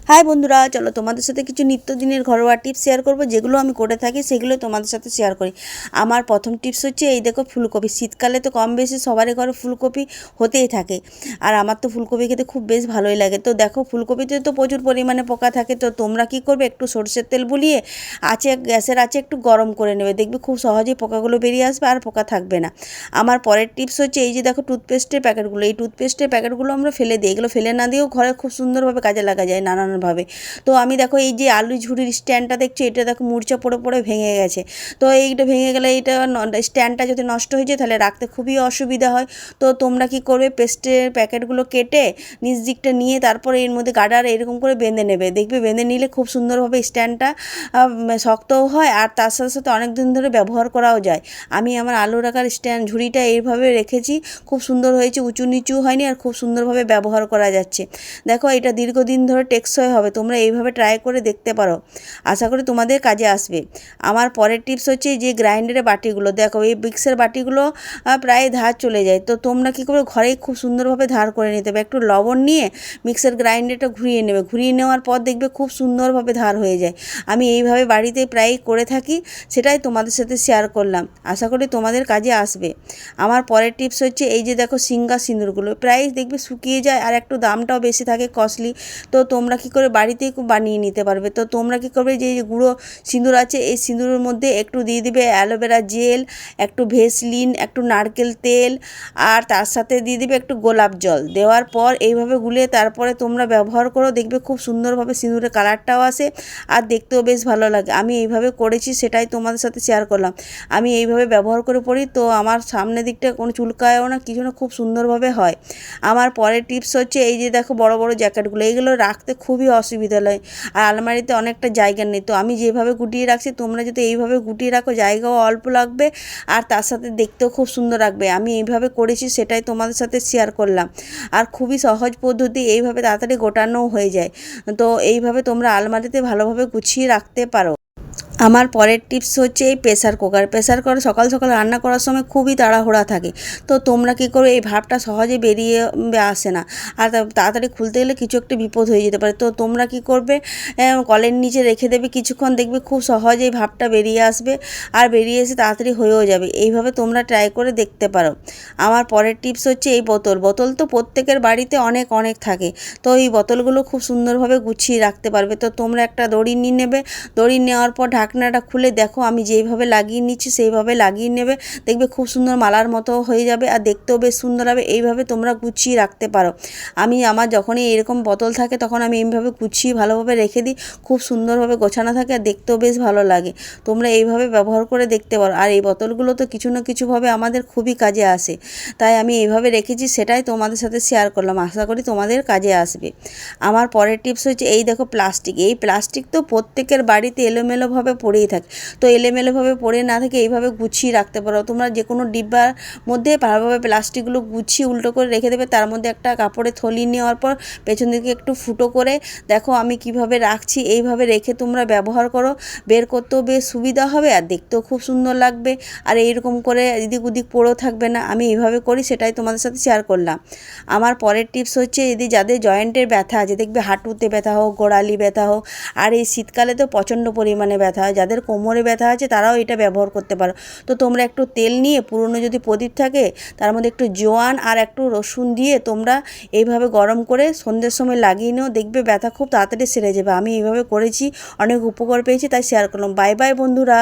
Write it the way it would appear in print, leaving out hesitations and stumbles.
High বন্ধুরা, চলো তোমাদের সাথে কিছু নিত্যদিনের ঘরোয়া টিপস শেয়ার করব, যেগুলো আমি করে থাকি সেগুলো তোমাদের সাথে শেয়ার করি। আমার প্রথম টিপস হচ্ছে এই দেখো ফুলকপি। শীতকালে তো কম বেশি সবারই ঘরে ফুলকপি হতেই থাকে, আর আমার তো ফুলকপি খেতে খুব বেশ ভালোই লাগে। তো দেখো ফুলকপিতে তো প্রচুর পরিমাণে পোকা থাকে, তো তোমরা কি করবে, একটু সরষের তেল বুলিয়ে গ্যাসের আঁচে একটু গরম করে নেবে, দেখবে খুব সহজেই পোকাগুলো বেরিয়ে আসবে আর পোকা থাকবে না। আমার পরের টিপস হচ্ছে এই যে দেখো টুথপেস্টের প্যাকেটগুলো। এই টুথপেস্টের প্যাকেটগুলো আমরা ফেলে দিই, এগুলো ফেলে না দিয়েও ঘরে খুব সুন্দরভাবে কাজে লাগা যায় নানানভাবে। তো আমি দেখো এই যে আলু ঝুড়ির স্ট্যান্ডটা দেখছি, এটা দেখো মূর্ছা পড়ে পড়ে ভেঙে গেছে। তো এইটা ভেঙে গেলে এইটা স্ট্যান্ডটা যদি নষ্ট হয়ে যায় তাহলে রাখতে খুবই অসুবিধা হয়। তো তোমরা কি করবে, পেস্টের প্যাকেটগুলো কেটে নিচ দিকটা নিয়ে তারপরে এর মধ্যে গার্ডার এরকম করে বেঁধে নেবে, দেখবে বেঁধে নিলে খুব সুন্দরভাবে স্ট্যান্ডটা শক্তও হয়, আর তার সাথে সাথে অনেক দিন ধরে ব্যবহার করাও যায়। আমি আমার আলু রাখার স্ট্যান্ড ঝুড়িটা এইভাবে রেখেছি, খুব সুন্দর হয়েছে, উঁচু নিচু হয়নি আর খুব সুন্দরভাবে ব্যবহার করা যাচ্ছে। দেখো এটা দীর্ঘদিন ধরে টেকসই হবে, তোমরা এইভাবে ট্রাই করে দেখতে পারো, আশা করি তোমাদের কাজে আসবে। আমার পরের টিপস হচ্ছে যে গ্রাইন্ডারের বাটিগুলো। দেখো এই মিক্সের বাটিগুলো প্রায় ধার চলে যায়, তো তোমরা কী করবে, ঘরেই খুব সুন্দরভাবে ধার করে নিতে হবে। একটু লবণ নিয়ে মিক্সার গ্রাইন্ডারটা ঘুরিয়ে নেবে, ঘুরিয়ে নেওয়ার পর দেখবে খুব সুন্দরভাবে ধার হয়ে যায়। আমি এইভাবে বাড়িতে প্রায়ই করে থাকি, সেটাই তোমাদের সাথে শেয়ার করলাম, আশা করি তোমাদের কাজে আসবে। আমার পরের টিপস হচ্ছে এই যে দেখো সিঙ্গার সিঁদুরগুলো, প্রায় দেখবে শুকিয়ে যায় আর একটু দামটাও বেশি থাকে, কস্টলি। তো তোমরা কী করে বাড়িতেই বানিয়ে নিতে পারবে। তো তোমরা কী করবে, যে গুঁড়ো সিঁদুর আছে এই সিঁদুরের মধ্যে একটু দিয়ে দিবে অ্যালোভেরা জেল, একটু ভেসলিন, একটু নারকেল তেল, আর তার সাথে দিয়ে দিবে একটু গোলাপ জল। দেওয়ার পর এইভাবে গুলিয়ে তারপরে তোমরা ব্যবহার করো, দেখবে খুব সুন্দরভাবে সিঁদুরের কালারটাও আসে আর দেখতেও বেশ ভালো লাগে। আমি এইভাবে করেছি, সেটাই তোমাদের সাথে শেয়ার করলাম। আমি এইভাবে ব্যবহার করে পড়ি, তো আমার সামনের দিকটা কোনো চুলকায়ও না, কিছু না, খুব সুন্দরভাবে হয়। আমার পরের টিপস হচ্ছে এই যে দেখো বড় বড় জ্যাকেটগুলো, এইগুলো রাখতে খুবই অসুবিধা হয় আর আলমারিতে অনেকটা জায়গা নেই। তো আমি যেভাবে গুটিয়ে রাখছি, তোমরা যদি এইভাবে গুটিয়ে রাখো, জায়গাও অল্প লাগবে আর তার সাথে দেখতেও খুব সুন্দর লাগবে। আমি এইভাবে করেছি, সেটাই তোমাদের সাথে শেয়ার করলাম। আর খুবই সহজ পদ্ধতি, এইভাবে তাড়াতাড়ি গোটানোও হয়ে যায়। তো এইভাবে তোমরা আলমারিতে ভালোভাবে গুছিয়ে রাখতে পারো। আমার পরের টিপস হচ্ছে এই প্রেসার কুকার। প্রেসার কুকারে সকাল সকাল রান্না করার সময় খুবই তাড়াহুড়া থাকে, তো তোমরা কী করো, এই ভাবটা সহজে বেরিয়ে আসে না, আর তাড়াতাড়ি খুলতে গেলে কিছু একটা বিপদ হয়ে যেতে পারে। তো তোমরা কী করবে, কলের নিচে রেখে দেবে কিছুক্ষণ, দেখবে খুব সহজেই ভাবটা বেরিয়ে আসবে আর বেরিয়ে এসে তাড়াতাড়ি হয়েও যাবে। এইভাবে তোমরা ট্রাই করে দেখতে পারো। আমার পরের টিপস হচ্ছে এই বোতল। বোতল তো প্রত্যেকের বাড়িতে অনেক অনেক থাকে, তো এই বোতলগুলো খুব সুন্দরভাবে গুছিয়ে রাখতে পারবে। তো তোমরা একটা দড়ি নিয়ে নেবে, দড়ি নেওয়ার পর ঢাকনাটা খুলে দেখো আমি যেইভাবে লাগিয়ে নিচ্ছি সেইভাবে লাগিয়ে নেবে, দেখবে খুব সুন্দর মালার মতো হয়ে যাবে আর দেখতেও বেশ সুন্দর হবে। এইভাবে তোমরা গুছিয়ে রাখতে পারো। আমার যখনই এরকম বোতল থাকে তখন আমি এইভাবে গুছিয়ে ভালোভাবে রেখে দিই, খুব সুন্দরভাবে গোছানো থাকে আর দেখতেও বেশ ভালো লাগে। তোমরা এইভাবে ব্যবহার করে দেখতে পারো, আর এই বোতলগুলো তো কিছু না কিছুভাবে আমাদের খুবই কাজে আসে, তাই আমি এইভাবে রেখেছি, সেটাই তোমাদের সাথে শেয়ার করলাম, আশা করি তোমাদের কাজে আসবে। আমার পরের টিপস হচ্ছে এই দেখো প্লাস্টিক। এই প্লাস্টিক তো প্রত্যেকের বাড়িতে এলোমেলোভাবে পড়েই থাকে, তো এলোমেলোভাবে পড়ে না থাকে এইভাবে গুছিয়ে রাখতে পারো। তোমরা যে কোনো ডিব্বার মধ্যে ভালোভাবে প্লাস্টিকগুলো গুছিয়ে উল্টো করে রেখে দেবে, তার মধ্যে একটা কাপড়ে থলি নেওয়ার পর পেছন দিকে একটু ফুটো করে দেখো আমি কিভাবে রাখছি, এইভাবে রেখে তোমরা ব্যবহার করো, বের করতেও বেশ সুবিধা হবে আর দেখতেও খুব সুন্দর লাগবে। আর এইরকম করে এদিক ওদিক পড়েও থাকবে না, আমি এইভাবে করি, সেটাই তোমাদের সাথে শেয়ার করলাম। আমার পরের টিপস হচ্ছে যদি যাদের জয়েন্টের ব্যথা আছে, দেখবে হাঁটুতে ব্যথা হোক, গোড়ালি ব্যথা হোক, আর এই শীতকালে তো প্রচণ্ড পরিমাণে ব্যথা হয়, যাদের কোমরে ব্যথা আছে তারাও এটা ব্যবহার করতে পারো। তো তোমরা একটু তেল নিয়ে, পুরনো যদি প্রদীপ থাকে তার মধ্যে একটু জোয়ান আর একটু রসুন দিয়ে তোমরা এইভাবে গরম করে সন্ধ্যের সময় লাগিয়ে নিও, দেখবে ব্যথা খুব তাড়াতাড়ি সেরে যাবে। আমি এইভাবে করেছি, অনেক উপকার পেয়েছি, তাই শেয়ার করলাম। বাই বাই বন্ধুরা।